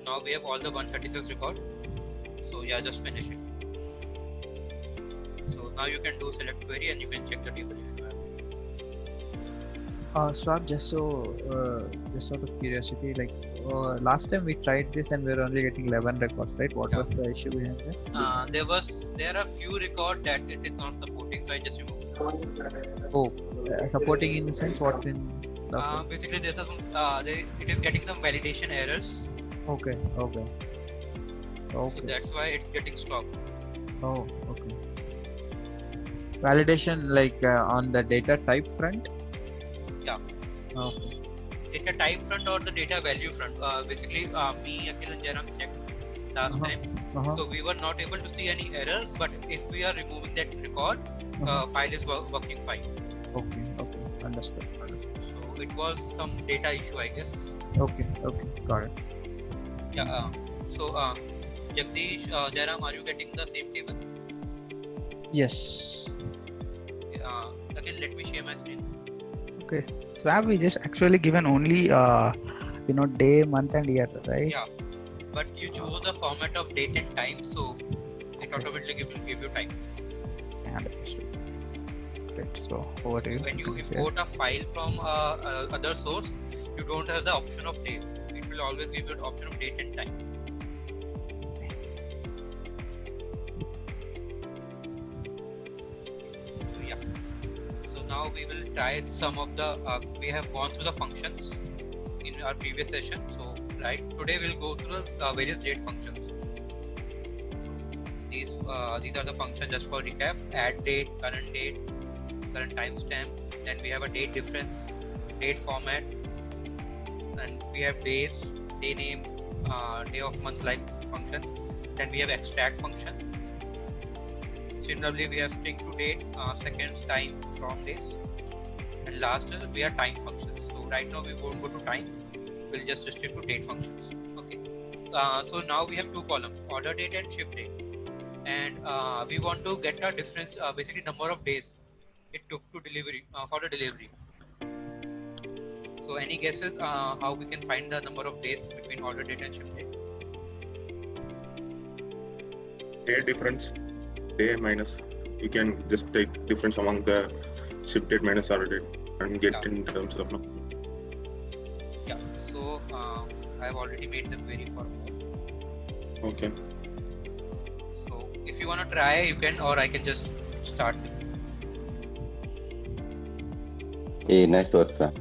now we have all the 136 record. So yeah, just finish it. So now you can do select query and you can check the table if you have. Swap, just out of curiosity, like last time we tried this and we were only getting 11 records, right? What was the issue behind that? There are few records that it is not supporting, so I just removed them. Oh, supporting in the sense what in? Basically, it is getting some validation errors. Okay. So that's why it's getting stopped. Oh, okay. Validation like on the data type front? Yeah. Okay. Data type front or the data value front. Basically, me, Akhil and Jairam checked last time. So we were not able to see any errors, but if we are removing that record, file is working fine. Okay. Understood. So it was some data issue, I guess. Okay. Got it. Yeah. So Jagdish, Jairam, are you getting the same table? Yes. Again, let me share my screen. Okay. So have we just actually given only day, month, and year, right? Yeah. But you choose the format of date and time, so it automatically will give you time. Right. So over to you. When you import a file from other source, you don't have the option of date. It will always give you the option of date and time. So yeah. So now we will try some of the. We have gone through the functions in our previous session. So today we'll go through the various date functions. These are the functions just for recap: add date, current timestamp. Then we have a date difference, date format, and we have days, day name, day of month like function. Then we have extract function. Similarly, we have string to date, seconds, time, from days, and last is we have time functions. So right now we won't go to time. We'll just stick to date functions. Okay. So now we have two columns: order date and ship date, and we want to get a difference, basically number of days it took to delivery for the delivery. So any guesses how we can find the number of days between order date and ship date? Day difference, day minus. You can just take difference among the ship date minus order date and get in terms of number. Yeah. So I've already made the query for more. Okay. So if you want to try, you can, or I can just start with. Hey, nice work, sir.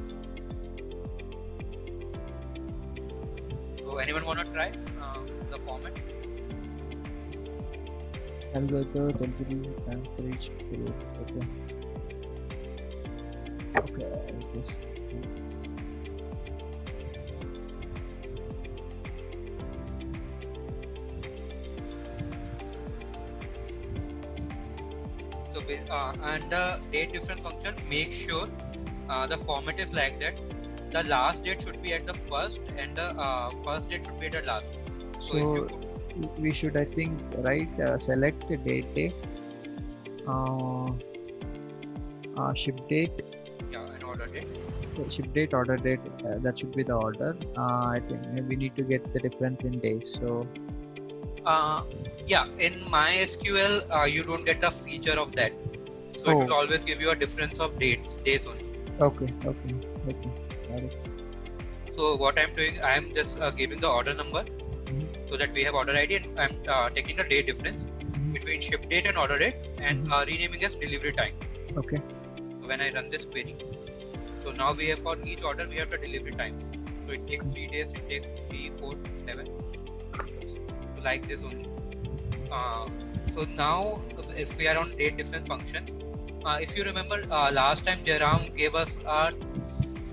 So anyone want to try the format? I'll go to temporary time for each period. Okay, I'll just. So and the date difference function, make sure the format is like that. The last date should be at the first and the first date should be at the last. So if you we should, I think, select the date, ship date. Yeah, and order date. Ship date, order date. That should be the order. I think we need to get the difference in days. So. Yeah, in MySQL, you don't get the feature of that. So it will always give you a difference of days only. Okay. Got it. So what I'm doing, I'm just giving the order number so that we have order ID, and I'm taking the date difference between ship date and order date and renaming as delivery time. Okay. So when I run this query, so now we have for each order we have the delivery time. So it takes 3 days, it takes 3, 4, 7. So like this only. So now if we are on date difference function, if you remember last time Jairam gave us a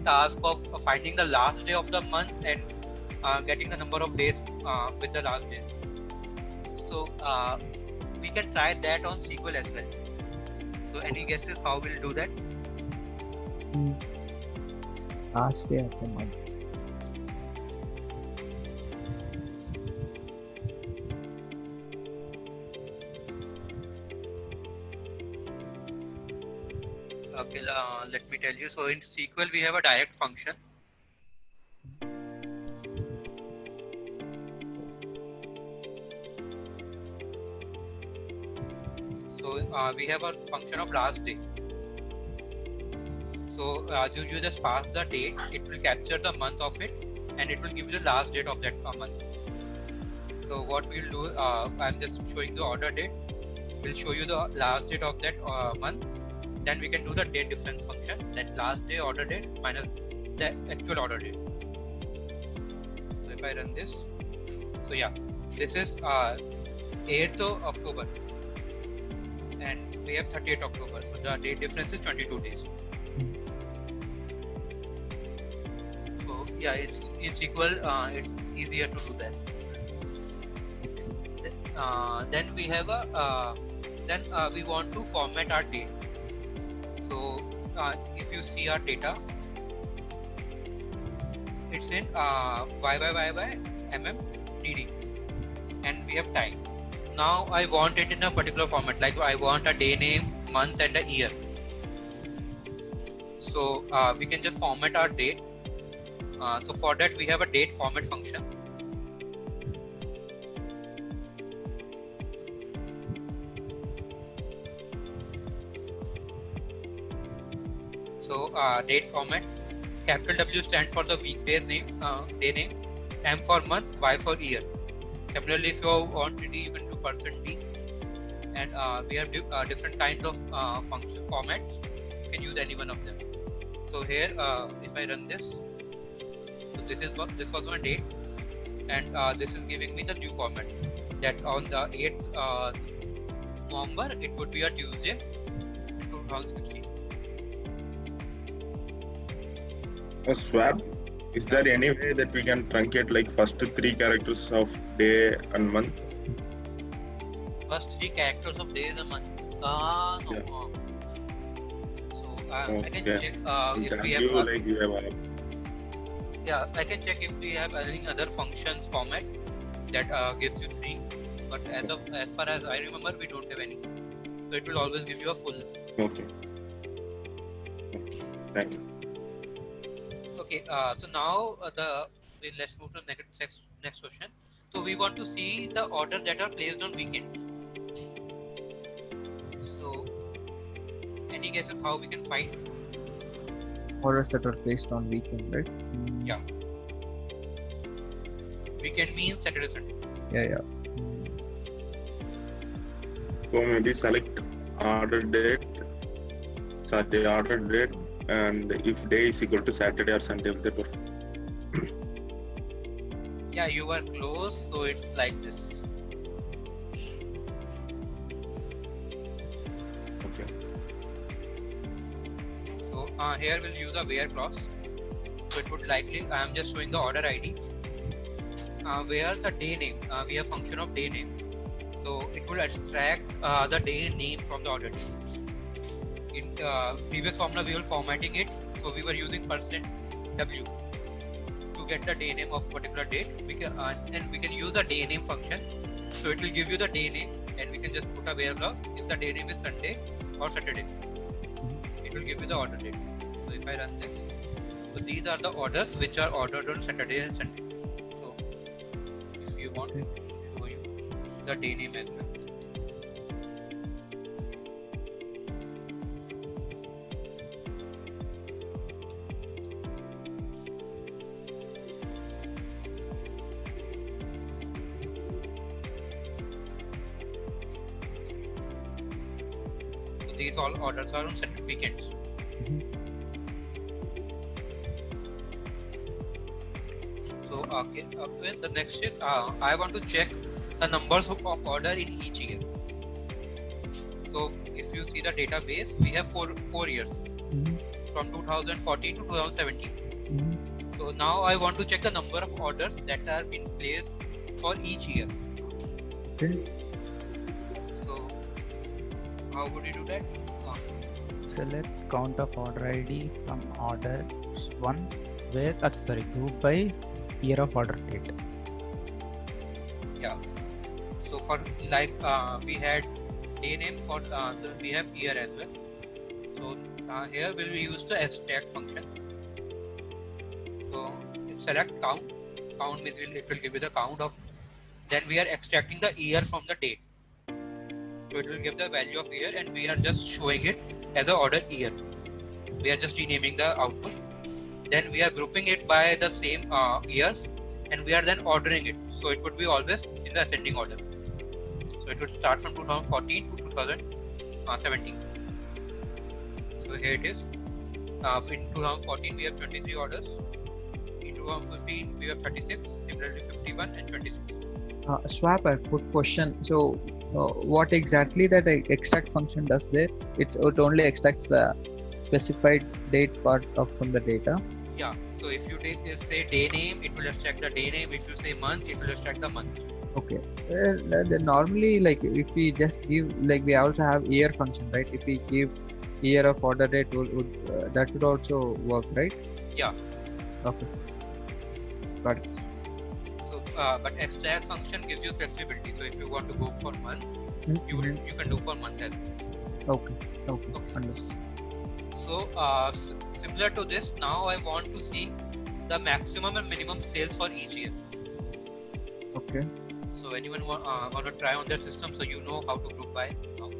task of finding the last day of the month and getting the number of days with the last days. So we can try that on SQL as well. So any guesses how we'll do that? Last day of the month. Okay, let me tell you. So in SQL we have a direct function. So we have a function of last day. So you just pass the date, it will capture the month of it, and it will give you the last date of that month. So what we'll do, I'm just showing the order date. We'll show you the last date of that month. Then we can do the date difference function, that last day order date minus the actual order date. So if I run this, so yeah, this is 8th of October and we have 30th October. So the date difference is 22 days. So yeah, it's equal. It's easier to do that. Then we have we want to format our date. So if you see our data, it's in YYYYMMDD, and we have time. Now I want it in a particular format, like I want a day name, month, and a year. So we can just format our date. So for that we have a date format function. So date format, capital W stands for the weekday's name, day name, M for month, Y for year. Similarly, if you want to do, you can do %D, and we have different kinds of function formats. You can use any one of them. So here, if I run this, so this was my date, and this is giving me the new format. That on the 8th November, it would be a Tuesday, 2016. Swap, is there any way that we can truncate like first 3 characters of day and month? First 3 characters of days a month. No. Yeah. So I can Okay. check if Can we you have. like you have Yeah, I can check if we have any other functions format that gives you 3. But as far as I remember, we don't have any. So it will always give you a full. okay. Thank you. Okay. So now let's move to the next question. So we want to see the orders that are placed on weekends. So any guesses how we can find? Orders that are placed on weekend, right? Yeah. Weekend means Saturday, Sunday. Yeah. So maybe select order date, and if day is equal to Saturday or Sunday, that work. Yeah, you were close, so it's like this. Okay. So here we'll use a where clause. So it would likely, I am just showing the order ID. Where the day name, we have function of day name. So it will extract the day name from the order date. In previous formula we were formatting it, so we were using %W to get the day name of particular date. And we can use the day name function. So it will give you the day name, and we can just put a where clause if the day name is Sunday or Saturday. It will give you the order date. So if I run this, so these are the orders which are ordered on Saturday and Sunday. So if you want to show you the day name as well. So these all orders are on Saturday weekends. So okay, the next is I want to check the numbers of order in each year. So if you see the database, we have four years from 2014 to 2017. So now I want to check the number of orders that are being placed for each year. Okay. So how would you do that? Select count of order ID from order 1 where group by year of order date. Yeah. So for like we had day name, for we have year as well. So here we'll use the extract function. So select count. Count means it will give you the count of. Then we are extracting the year from the date. So it will give the value of year, and we are just showing it as a order year. We are just renaming the output. Then we are grouping it by the same years, and we are then ordering it. So it would be always in the ascending order. So it would start from 2014 to 2017. So here it is. In 2014 we have 23 orders. In 2015 we have 36. Similarly 51 and 26. Swap, a quick question. So, what exactly that extract function does there? It only extracts the specified date part from the data. Yeah. So if you say day name, it will extract the day name. If you say month, it will extract the month. Okay. Normally, like if we just give, like we also have year function, right? If we give year of order date, that would also work, right? Yeah. Okay. Got it. So, but extract function gives you flexibility. So if you want to go for month, you can do for month as well. Okay. Understood. So similar to this, now I want to see the maximum and minimum sales for each year. Okay. So anyone want to try on their system, so you know how to group by now?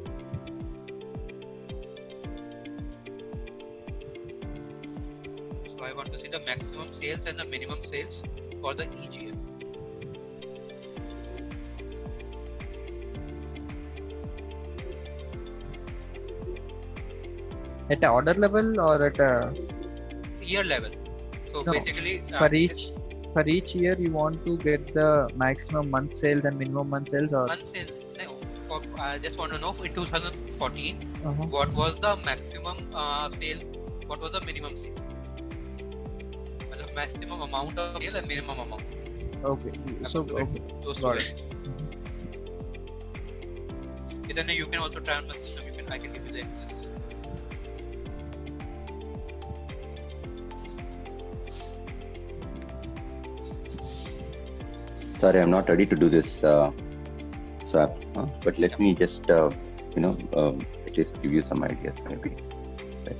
So I want to see the maximum sales and the minimum sales for the each year. At a order level or at a Year level. So No, basically for each year you want to get the maximum month sales and minimum month sales, or month sale. No, I just want to know in 2014 uh-huh. what was the maximum sale, what was the minimum sale, the maximum amount of sale and minimum amount. Okay. So okay. Those two Got it. values. Then you can also try on my system. I can give you the access. Sorry, I'm not ready to do this swap, but let me just at least give you some ideas maybe. But,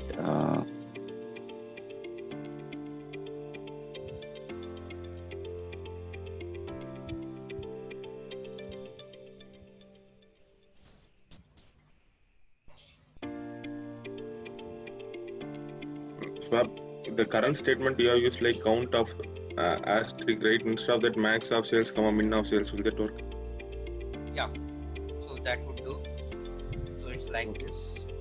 Swap, the current statement you have used like count of asterisk, right? Instead of that max of sales, min of sales, will that work? Yeah. So that would do. So it's like this.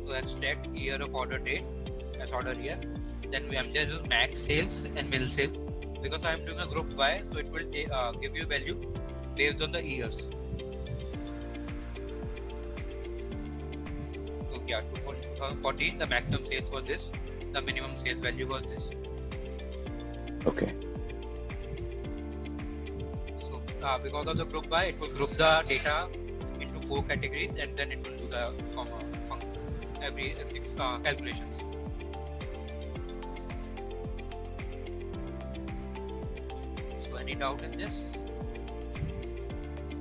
So extract year of order date as order year. Then I'm just use max sales and mill sales because I'm doing a group by, so it will give you value based on the years. So yeah, 2014 the maximum sales was this, the minimum sales value was this. okay. So because of the group by, it will group the data into 4 categories and then it will do the every calculations. So any doubt in this?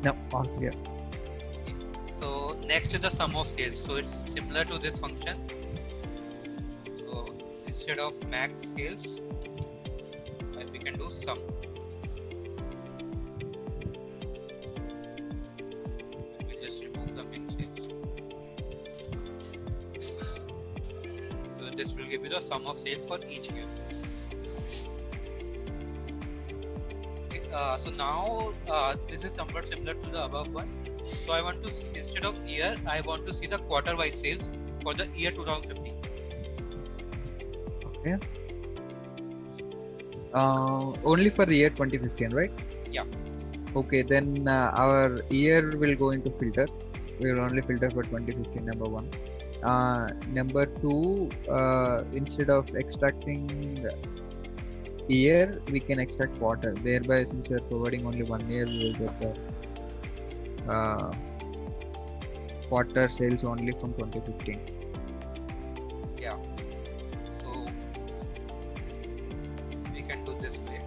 No, all clear. So next is the sum of sales. So it's similar to this function. So instead of max sales, we can do sum. We just remove the min sales. So this will give you the sum of sales for each year. So now this is somewhat similar to the above one. So I want to see, instead of year, I want to see the quarter-wise sales for the year 2015. Okay. Only for the year 2015, right? Yeah. Okay, then our year will go into filter. We will only filter for 2015, number one. Number two, instead of extracting year, we can extract quarter. Thereby, since we are providing only 1 year, we will get the quarter sales only from 2015. Yeah. So we can do this way.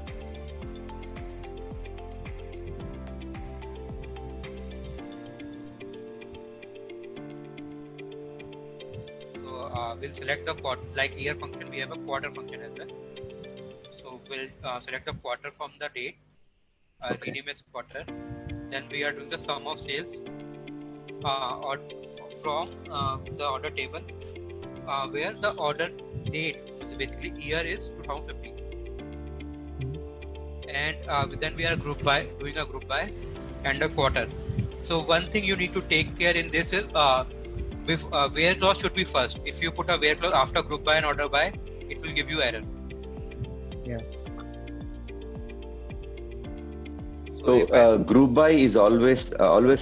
So we'll select the quarter, like year function. We have a quarter function as well. will select a quarter from the date, Okay. rename as quarter. Then we are doing the sum of sales or from the order table, where the order date, basically year, is 2015. And then we are doing a group by and a quarter. So one thing you need to take care in this is where clause should be first. If you put a where clause after group by and order by, it will give you error. Yeah. So if So group by is always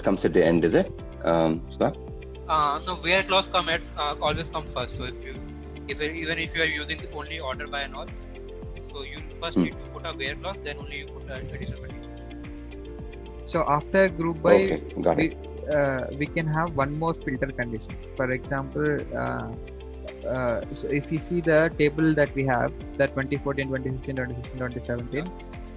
comes at the end, is it? Swap? no, where clause always come first. So even if you are using only order by and all, so you first need to put a where clause, then only you put additional condition. So after group by, Okay, got it. we can have one more filter condition. For example, so if you see the table that we have, that 2014, 2015, 2016, 2017,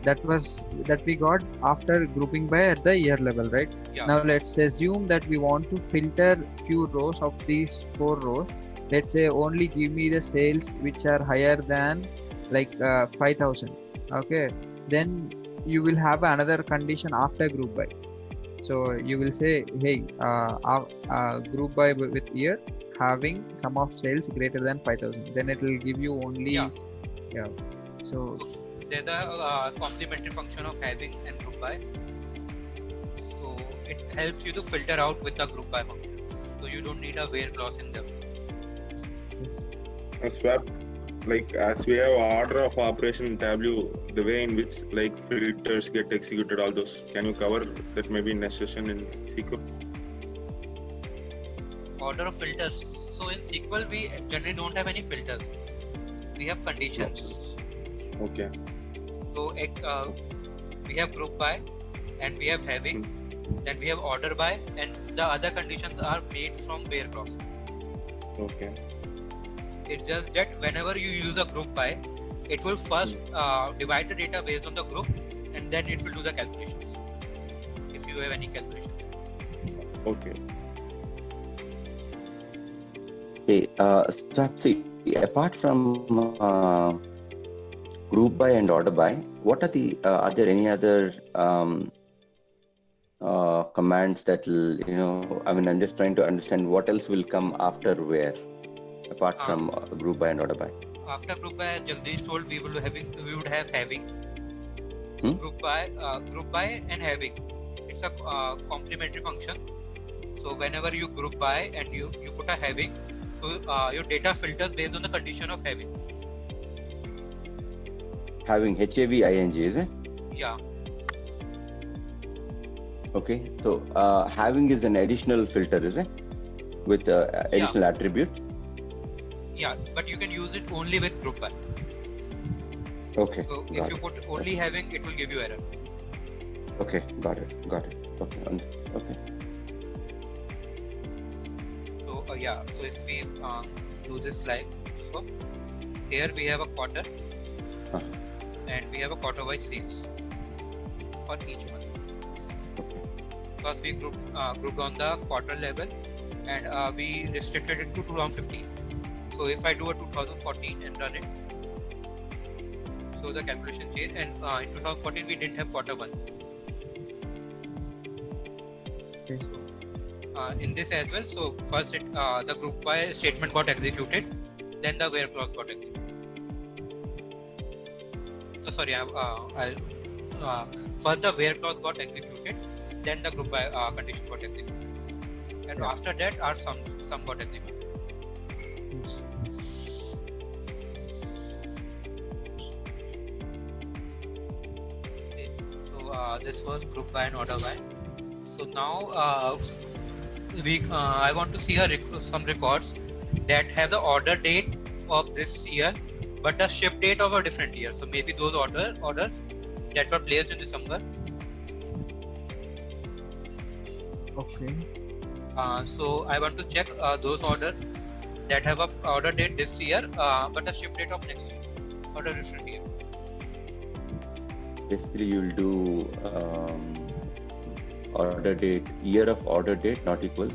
that we got after grouping by at the year level, right? Yeah. Now let's assume that we want to filter few rows of these 4 rows. Let's say only give me the sales which are higher than like 5,000. Okay, then you will have another condition after group by. So you will say, hey, group by with year having sum of sales greater than 5,000. Then it will give you only Yeah. So There's a complementary function of having and group by. So it helps you to filter out with the group by function. So you don't need a where clause in them. Swap, like as we have order of operation in Tableau, the way in which like filters get executed, all those, can you cover that maybe in next session in SQL? Order of filters. So in SQL, we generally don't have any filters. We have conditions. Okay. So we have group by and we have having, then we have order by, and the other conditions are made from where clause. Okay. It's just that whenever you use a group by, it will first divide the data based on the group, and then it will do the calculations. If you have any calculation. Okay. Okay. Swap, see, apart from group by and order by, what are are there any other commands that will, I mean, I'm just trying to understand what else will come after where, apart from group by and order by. After group by, as Jagdish told, we would have having. Group by and having. It's a complementary function. So whenever you group by and you put a having, so your data filters based on the condition of having. Having HAVING, is it? Yeah. Okay. So having is an additional filter, is it? With additional attribute? Yeah, but you can use it only with group by. Okay. So if you put only having, it will give you error. Okay, got it. Okay, okay. So so if we do this like so, here we have a quarter, and we have a quarter-wise sales for each month. Because we grouped on the quarter level, and we restricted it to 2015. So if I do a 2014 and run it, so the calculation changed, and in 2014 we didn't have quarter one. Okay. So, in this as well, so first the group by statement got executed, then the where clause got executed. So sorry, first the where clause got executed, then the group by condition got executed, and after that our sum got executed. Okay. So this was group by and order by. So now I want to see some records that have the order date of this year, but the ship date of a different year. So maybe those orders that were placed in December. okay. So I want to check those orders that have a order date this year, but a ship date of next year or a different year. Basically, you'll do order date, year of order date not equals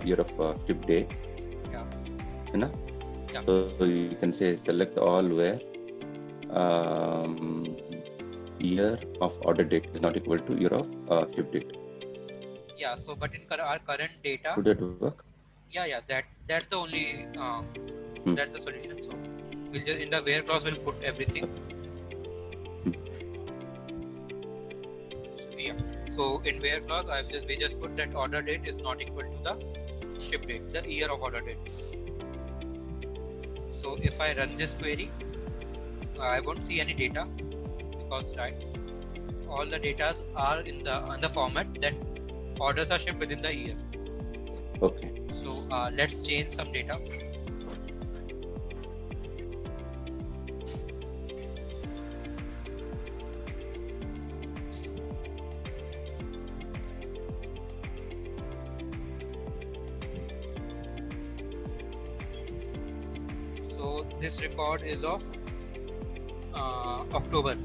year of ship date. Yeah. You know? Yeah. So you can say select all where year of order date is not equal to year of ship date. Yeah. So, but in our current data, Would that work? yeah, that's the only that's the solution. So we'll just in the where clause we'll put everything. So, yeah. So in where clause we just put that order date is not equal to the ship date, the year of order date. So if I run this query, I won't see any data because all the data are in the format that orders are shipped within the year. Okay. So let's change some data. So this record is of October.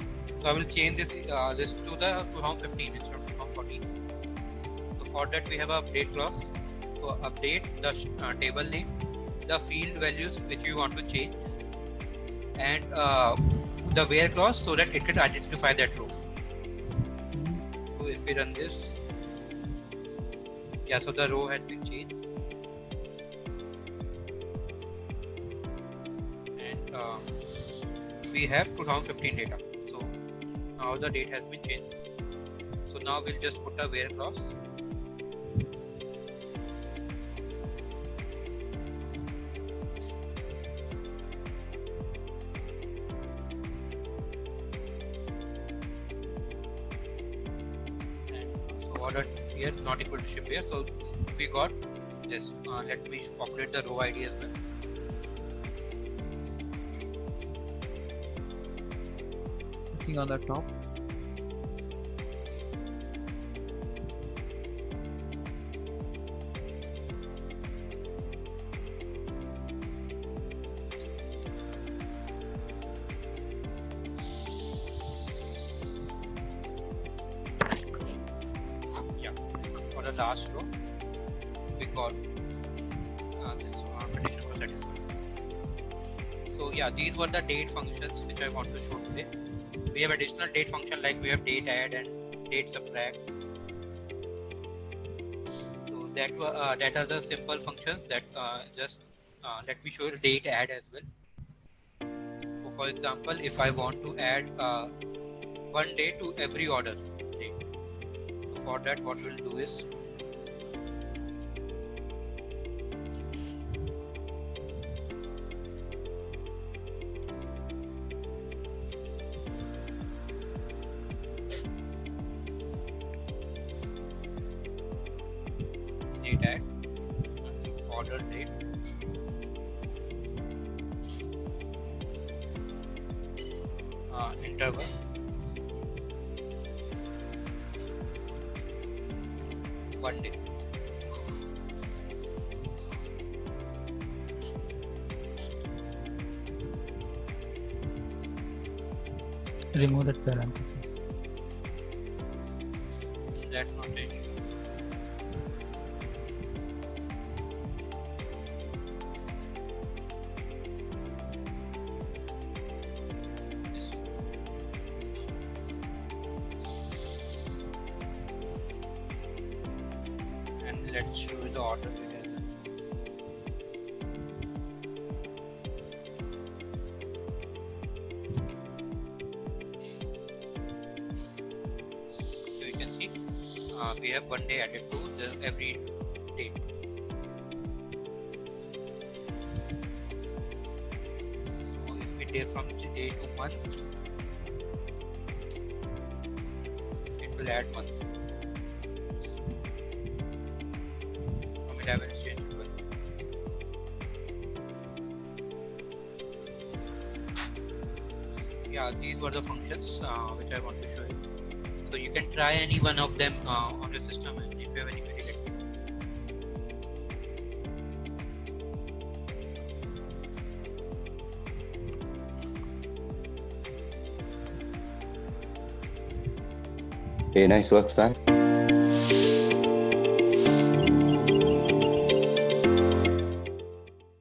So I will change this to the 2015 instead of 2014. So for that we have a update clause. So update the table name, the field values which you want to change, and the where clause so that it can identify that row. So if we run this, yeah, so the row has been changed, and we have 2015 data. So now the date has been changed. So now we'll just put a where clause. Order here not equal to ship here, so we got this. Let me populate the row ID as well. Nothing on the top. For the last row, we got this condition was satisfied. So yeah, these were the date functions which I want to show today. We have additional date function like we have date add and date subtract. So that are the simple functions that let me show you date add as well. So for example, if I want to add one day to every order date. For that, what we'll do is date add order date interval one day. Remove that parenthesis. That's not an issue. This. And let's show you the order date as well. So you can see we have one day added to every date. So if we take from day to month, it will add month. Have exchangeable. Yeah, these were the functions which I want to show you. So you can try any one of them on your system, and if you have any query, let me know. Hey, nice work, Stan.